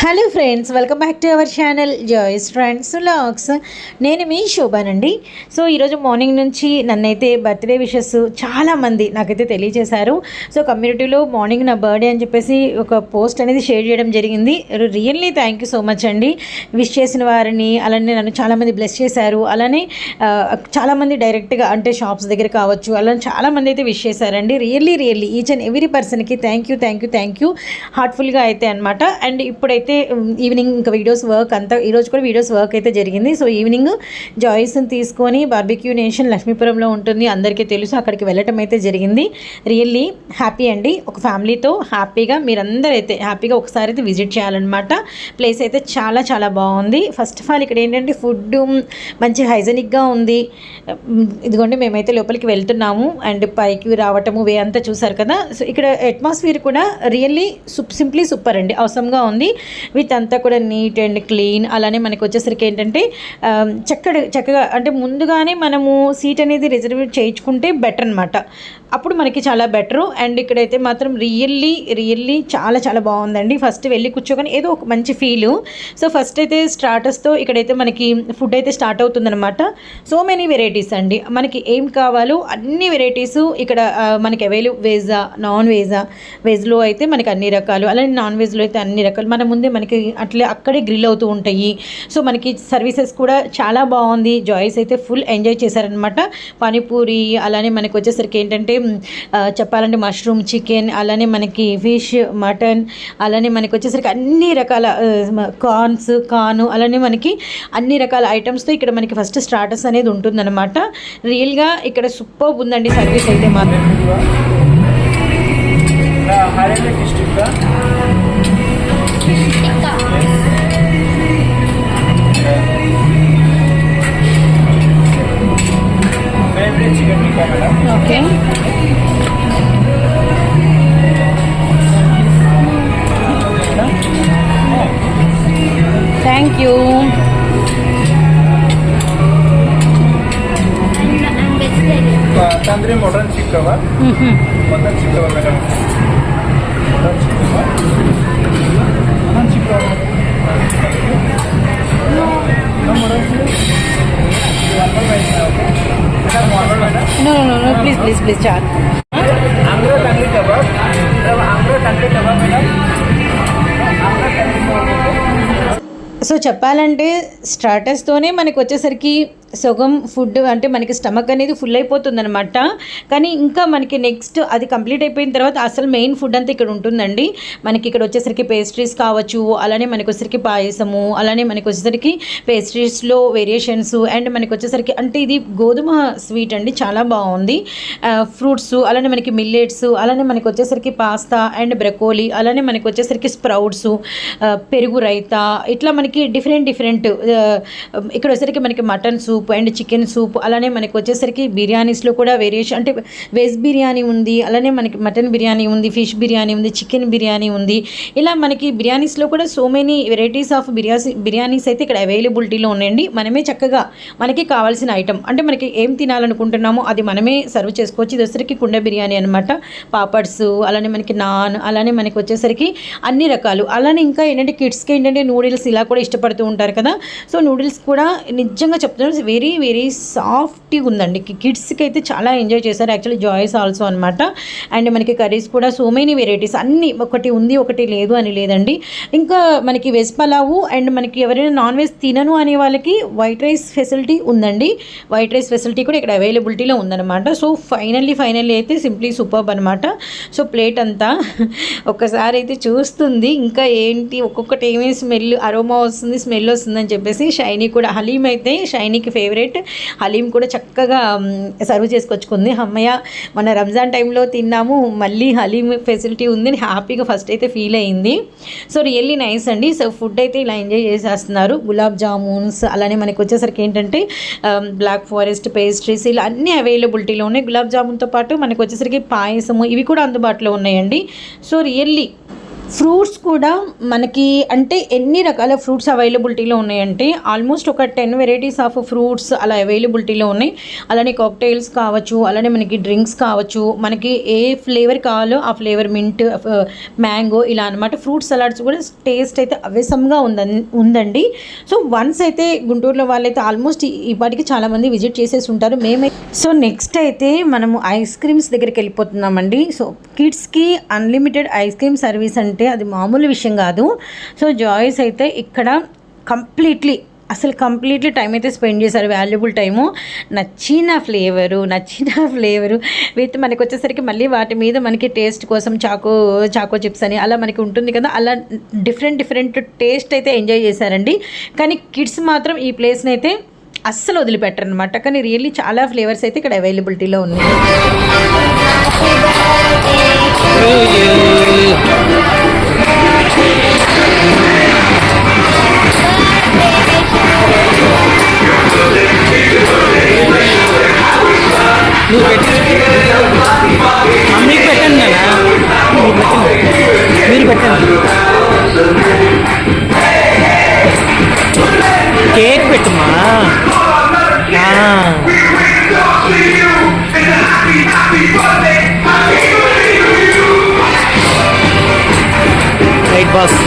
Hello friends, welcome back to our channel Joys friends vlogs. నేను మీ శోభానండి. So ఈరోజు morning నుంచి నన్నైతే బర్త్డే విషెస్ చాలామంది నాకైతే తెలియజేశారు. సో కమ్యూనిటీలో మార్నింగ్ నా బర్త్డే అని చెప్పేసి ఒక పోస్ట్ అనేది షేర్ చేయడం జరిగింది. Really thank you so much అండి. విష్ చేసిన వారిని అలానే నన్ను చాలామంది బ్లెస్ చేశారు. అలానే చాలామంది డైరెక్ట్గా అంటే షాప్స్ దగ్గర కావచ్చు, అలానే చాలామంది అయితే విష్ చేశారండి. రియల్లీ ఈచ్ అండ్ ఎవ్రీ పర్సన్కి థ్యాంక్ యూ హార్ట్ఫుల్గా అయితే అనమాట. అండ్ ఇప్పుడైతే ఈవినింగ్ ఇంకా వీడియోస్ వర్క్ అంతా ఈరోజు కూడా వీడియోస్ వర్క్ అయితే జరిగింది. సో ఈవినింగ్ జాయ్స్ని తీసుకొని బార్బిక్యూ నేషన్ లక్ష్మీపురంలో ఉంటుంది, అందరికీ తెలుసు, అక్కడికి వెళ్ళటం అయితే జరిగింది. రియల్లీ హ్యాపీ అండి. ఒక ఫ్యామిలీతో హ్యాపీగా మీరందరూ అయితే హ్యాపీగా ఒకసారి అయితే విజిట్ చేయాలన్నమాట. ప్లేస్ అయితే చాలా చాలా బాగుంది. ఫస్ట్ ఆఫ్ ఆల్ ఇక్కడ ఏంటంటే ఫుడ్ మంచి హైజెనిక్గా ఉంది. ఇదిగోండి మేమైతే లోపలికి వెళ్తున్నాము అండ్ పైకి రావటము వే అంతా చూసారు కదా. సో ఇక్కడ అట్మాస్ఫియర్ కూడా రియల్లీ సింప్లీ సూపర్ అండి, అవసరంగా ఉంది. విత్ అంతా కూడా నీట్ అండ్ క్లీన్. అలానే మనకు వచ్చేసరికి ఏంటంటే చక్కగా అంటే ముందుగానే మనము సీట్ అనేది రిజర్వ్ చేయించుకుంటే బెటర్ అనమాట. అప్పుడు మనకి చాలా బెటరు. అండ్ ఇక్కడైతే మాత్రం రియల్లీ చాలా చాలా బాగుందండి. ఫస్ట్ వెళ్ళి కూర్చోగానే ఏదో ఒక మంచి ఫీలు. సో ఫస్ట్ అయితే స్టార్టర్స్తో ఇక్కడైతే మనకి ఫుడ్ అయితే స్టార్ట్ అవుతుందన్నమాట. సో మెనీ వెరైటీస్ అండి, మనకి ఏం కావాలో అన్ని వెరైటీస్ ఇక్కడ మనకి అవైలబుల్. వెజా, నాన్ వెజా, వెజ్లో అయితే మనకి అన్ని రకాలు, అలానే నాన్ వెజ్లో అయితే అన్ని రకాలు. మన ముందే మనకి అట్లే అక్కడే గ్రిల్ అవుతూ ఉంటాయి. సో మనకి సర్వీసెస్ కూడా చాలా బాగుంది. జాయ్స్ అయితే ఫుల్ ఎంజాయ్ చేశారనమాట. పానీపూరి, అలానే మనకి వచ్చేసరికి ఏంటంటే చెప్పాలంటే మష్రూమ్ చికెన్, అలానే మనకి ఫిష్, మటన్, అలానే మనకి వచ్చేసరికి అన్ని రకాల కార్న్, అలానే మనకి అన్ని రకాల ఐటమ్స్తో ఇక్కడ మనకి ఫస్ట్ స్టార్టర్స్ అనేది ఉంటుందన్నమాట. రియల్గా ఇక్కడ సూపర్ ఉందండి సర్వీస్ అయితే మాత్రం. Okay, thank you. ತಂದ್ರೆ ಮಟನ್ ಸಿಕ್ಕವ ಮಟನ್ ಸಿಕ್ಕವ ಮೇಡಮ್ ಮಟನ್ ಸಿಕ್ಕವ No, please చాలు. ఆంధ్ర తండ్రి కబాబ్ మేడం. సో చెప్పాలంటే స్టార్టర్స్తోనే మనకి వచ్చేసరికి సగం ఫుడ్ అంటే మనకి స్టమక్ అనేది ఫుల్ అయిపోతుంది అనమాట. కానీ ఇంకా మనకి నెక్స్ట్ అది కంప్లీట్ అయిపోయిన తర్వాత అసలు మెయిన్ ఫుడ్ అంతా ఇక్కడ ఉంటుందండి. మనకి ఇక్కడ వచ్చేసరికి పేస్ట్రీస్ కావచ్చు, అలానే మనకి వచ్చేసరికి పాయసము, అలానే మనకి వచ్చేసరికి పేస్ట్రీస్లో వేరియేషన్స్, అండ్ మనకి వచ్చేసరికి అంటే ఇది గోధుమ స్వీట్ అండి, చాలా బాగుంది. ఫ్రూట్స్, అలానే మనకి మిల్లెట్స్, అలానే మనకి వచ్చేసరికి పాస్తా అండ్ బ్రకోలీ, అలానే మనకి వచ్చేసరికి స్ప్రౌట్స్, పెరుగు రైతా, ఇట్లా మనకి డిఫరెంట్ ఇక్కడ వచ్చేసరికి మనకి mutton soup and chicken soup, అలానే మనకి వచ్చేసరికి బిర్యానీస్లో కూడా వేరియేషన్ అంటే వెజ్ బిర్యానీ ఉంది, అలానే మనకి మటన్ బిర్యానీ ఉంది, ఫిష్ బిర్యానీ ఉంది, చికెన్ బిర్యానీ ఉంది. ఇలా మనకి బిర్యానీస్లో కూడా so many varieties of biryanis అయితే ఇక్కడ అవైలబిలిటీలో ఉన్నాయండి. మనమే చక్కగా మనకి కావాల్సిన ఐటమ్ అంటే మనకి ఏం తినాలనుకుంటున్నామో అది మనమే సర్వ్ చేసుకోవచ్చు. ఇది వచ్చేసరికి కుండ బిర్యానీ అనమాట. పాపడ్స్, అలానే మనకి నాన్, అలానే మనకి వచ్చేసరికి అన్ని రకాలు. అలానే ఇంకా ఏంటంటే కిడ్స్కి ఏంటంటే నూడిల్స్ ఇలా కూడా ఇష్టపడుతూ ఉంటారు కదా. సో నూడిల్స్ కూడా నిజంగా చెప్తున్నాను వెరీ సాఫ్ట్గా ఉందండి. కిడ్స్కి అయితే చాలా ఎంజాయ్ చేశారు యాక్చువల్లీ జాయ్స్ ఆల్సో అనమాట. అండ్ మనకి కర్రీస్ కూడా సో మెనీ వెరైటీస్, అన్నీ ఒకటి ఉంది ఒకటి లేదు అని లేదండి. ఇంకా మనకి వెజ్ పలావు అండ్ మనకి ఎవరైనా నాన్ వెజ్ తినను అనే వాళ్ళకి వైట్ రైస్ ఫెసిలిటీ ఉందండి. వైట్ రైస్ ఫెసిలిటీ కూడా ఇక్కడ అవైలబిలిటీలో ఉందన్నమాట. సో ఫైనల్లీ అయితే సింప్లీ సూపర్బ్ అనమాట. సో ప్లేట్ అంతా ఒక్కసారి అయితే చూస్తుంది ఇంకా ఏంటి ఒక్కొక్కటి ఏమేమి స్మెల్ అరోమా వస్తుంది, స్మెల్ వస్తుందని చెప్పేసి. షైనీ కూడా, హలీం అయితే షైనీకి ఫేవరెట్, హలీం కూడా చక్కగా సర్వ్ చేసుకొచ్చుకుంది. అమ్మయ్య మన రంజాన్ టైంలో తిన్నాము, మళ్ళీ హలీం ఫెసిలిటీ ఉంది అని హ్యాపీగా ఫస్ట్ అయితే ఫీల్ అయింది. సో రియల్లీ నైస్ అండి. సో ఫుడ్ అయితే ఇలా ఎంజాయ్ చేసేస్తున్నారు. గులాబ్ జామున్స్, అలానే మనకి వచ్చేసరికి ఏంటంటే బ్లాక్ ఫారెస్ట్ పేస్ట్రీస్, ఇలా అన్నీ అవైలబిలిటీలో ఉన్నాయి. గులాబ్ జామున్తో పాటు మనకు వచ్చేసరికి పాయసము ఇవి కూడా అందుబాటులో ఉన్నాయండి. సో రియల్లీ ఫ్రూట్స్ కూడా మనకి అంటే ఎన్ని రకాల ఫ్రూట్స్ అవైలబిలిటీలో ఉన్నాయంటే ఆల్మోస్ట్ ఒక 10 వెరైటీస్ ఆఫ్ ఫ్రూట్స్ అలా అవైలబిలిటీలో ఉన్నాయి. అలానే కాక్టైల్స్ కావచ్చు, అలానే మనకి డ్రింక్స్ కావచ్చు, మనకి ఏ ఫ్లేవర్ కావాలో ఆ ఫ్లేవర్ మింట్, మ్యాంగో ఇలా అనమాట. ఫ్రూట్ సలాడ్స్ కూడా టేస్ట్ అయితే అవసరంగా ఉందండి. సో వన్స్ అయితే గుంటూరులో వాళ్ళైతే ఆల్మోస్ట్ ఈ పాటికి చాలామంది విజిట్ చేసేసి ఉంటారు. సో నెక్స్ట్ అయితే మనము ఐస్ క్రీమ్స్ దగ్గరికి వెళ్ళిపోతున్నామండి. సో కిడ్స్కి అన్లిమిటెడ్ ఐస్ క్రీమ్ సర్వీస్ అంటే అది మామూలు విషయం కాదు. సో జాయ్స్ అయితే ఇక్కడ కంప్లీట్లీ టైం అయితే స్పెండ్ చేశారు, వాల్యుబుల్ టైము. నచ్చిన ఫ్లేవరు విత్ మనకి వచ్చేసరికి మళ్ళీ వాటి మీద మనకి టేస్ట్ కోసం చాకో చిప్స్ అని అలా మనకి ఉంటుంది కదా, అలా డిఫరెంట్ టేస్ట్ అయితే ఎంజాయ్ చేశారండి. కానీ కిడ్స్ మాత్రం ఈ ప్లేస్ని అయితే అస్సలు వదిలిపెట్టరు అనమాట. కానీ రియల్లీ చాలా ఫ్లేవర్స్ అయితే ఇక్కడ అవైలబిలిటీలో ఉన్నాయి. మీకు పెట్టండి మీరు పెట్టండి, కేక్ పెట్టుమా. Right boss.